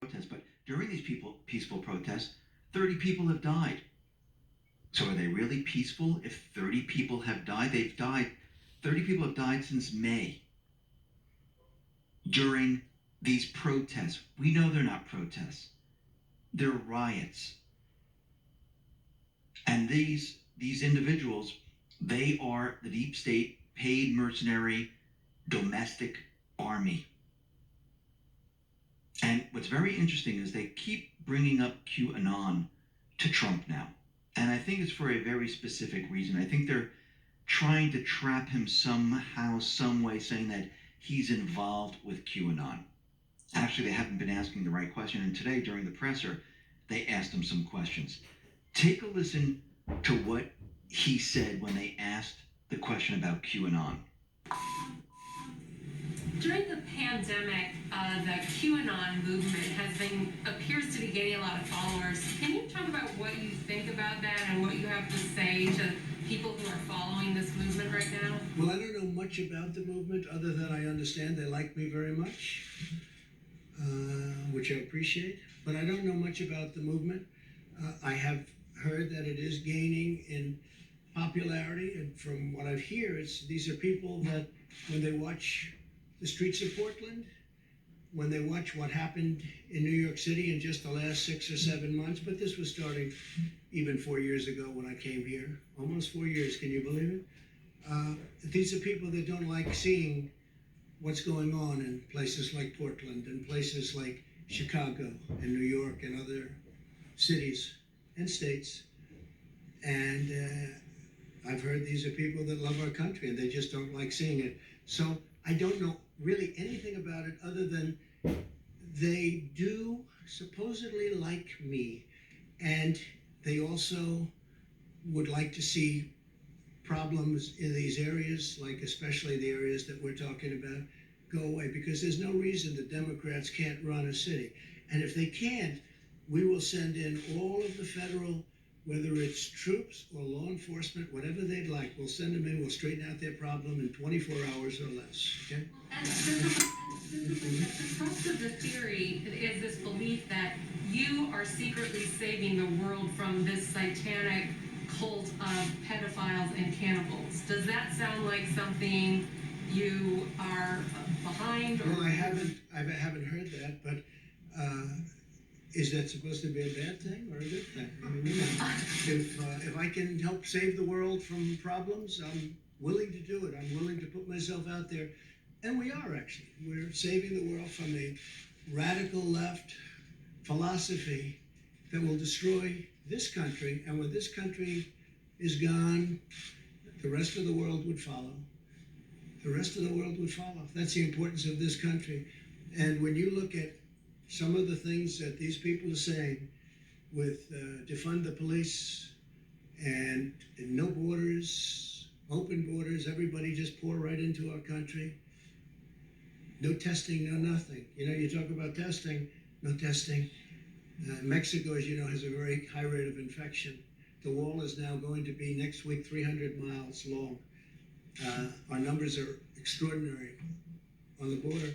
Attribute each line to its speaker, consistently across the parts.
Speaker 1: protests, but during these peaceful protests, 30 people have died. So are they really peaceful if 30 people have died? 30 people have died since May during these protests. We know they're not protests. They're riots. And these individuals, they are the deep state paid mercenary domestic army. And what's very interesting is they keep bringing up QAnon to Trump now. And I think it's for a very specific reason. I think they're trying to trap him somehow, some way, saying that he's involved with QAnon. Actually, they haven't been asking the right question. And today, during the presser, they asked him some questions. Take a listen to what he said when they asked the question about QAnon.
Speaker 2: During the pandemic, the QAnon movement appears to be gaining a lot of followers. Can you talk about what you think about that and what you have to say to people who are following this movement right now?
Speaker 3: Well, I don't know much about the movement other than I understand they like me very much, which I appreciate. But I don't know much about the movement. I have heard that it is gaining in popularity, and from what I hear, these are people that when they watch the streets of Portland, when they watch what happened in New York City in just the last 6 or 7 months, but this was starting even 4 years ago when I came here, almost 4 years, can you believe it? These are people that don't like seeing what's going on in places like Portland and places like Chicago and New York and other cities and states. And I've heard these are people that love our country and they just don't like seeing it. So I don't know really anything about it other than they do supposedly like me, and they also would like to see problems in these areas, like especially the areas that we're talking about, go away, because there's no reason the Democrats can't run a city. And if they can't, we will send in all of the federal, whether it's troops or law enforcement, whatever they'd like, we'll send them in, we'll straighten out their problem in 24 hours or less, okay?
Speaker 2: And the crux of the theory is this belief that you are secretly saving the world from this satanic cult of pedophiles and cannibals. Does that sound like something you are behind?
Speaker 3: Well, I haven't heard that, but is that supposed to be a bad thing or a good thing? I mean, you know, if I can help save the world from problems, I'm willing to do it. I'm willing to put myself out there. And we are actually. We're saving the world from a radical left philosophy that will destroy this country. And when this country is gone, the rest of the world would follow. The rest of the world would follow. That's the importance of this country. And when you look at some of the things that these people are saying with defund the police and no borders, open borders, everybody just pour right into our country. No testing, no nothing. You know, you talk about testing, no testing. Mexico, as you know, has a very high rate of infection. The wall is now going to be next week 300 miles long. Our numbers are extraordinary on the border.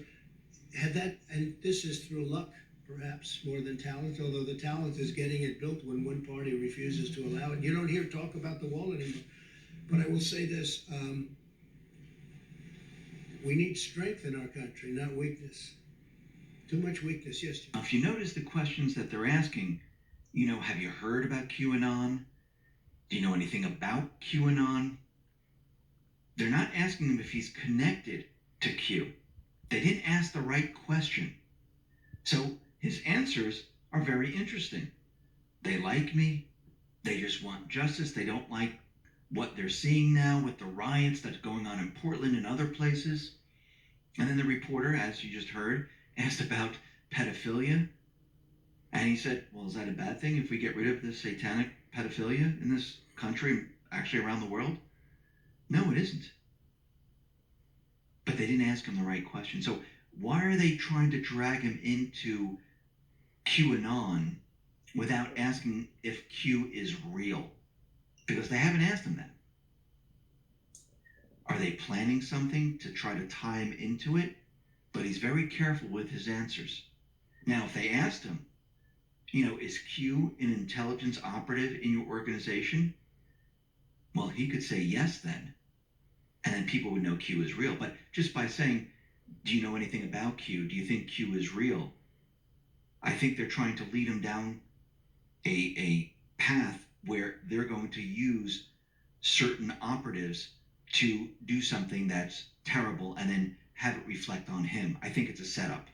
Speaker 3: And this is through luck, perhaps, more than talent, although the talent is getting it built when one party refuses to allow it. You don't hear talk about the wall anymore. But I will say this, we need strength in our country, not weakness. Too much weakness, yes, Jim.
Speaker 1: If you notice the questions that they're asking, you know, have you heard about QAnon? Do you know anything about QAnon? They're not asking him if he's connected to Q. They didn't ask the right question. So his answers are very interesting. They like me. They just want justice. They don't like what they're seeing now with the riots that's going on in Portland and other places. And then the reporter, as you just heard, asked about pedophilia. And he said, well, is that a bad thing if we get rid of the satanic pedophilia in this country, actually around the world? No, it isn't. But they didn't ask him the right question. So why are they trying to drag him into QAnon without asking if Q is real? Because they haven't asked him that. Are they planning something to try to tie him into it? But he's very careful with his answers. Now, if they asked him, is Q an intelligence operative in your organization? Well, he could say yes then, and then people would know Q is real. But just by saying, do you know anything about Q? Do you think Q is real? I think they're trying to lead him down a path where they're going to use certain operatives to do something that's terrible and then have it reflect on him. I think it's a setup.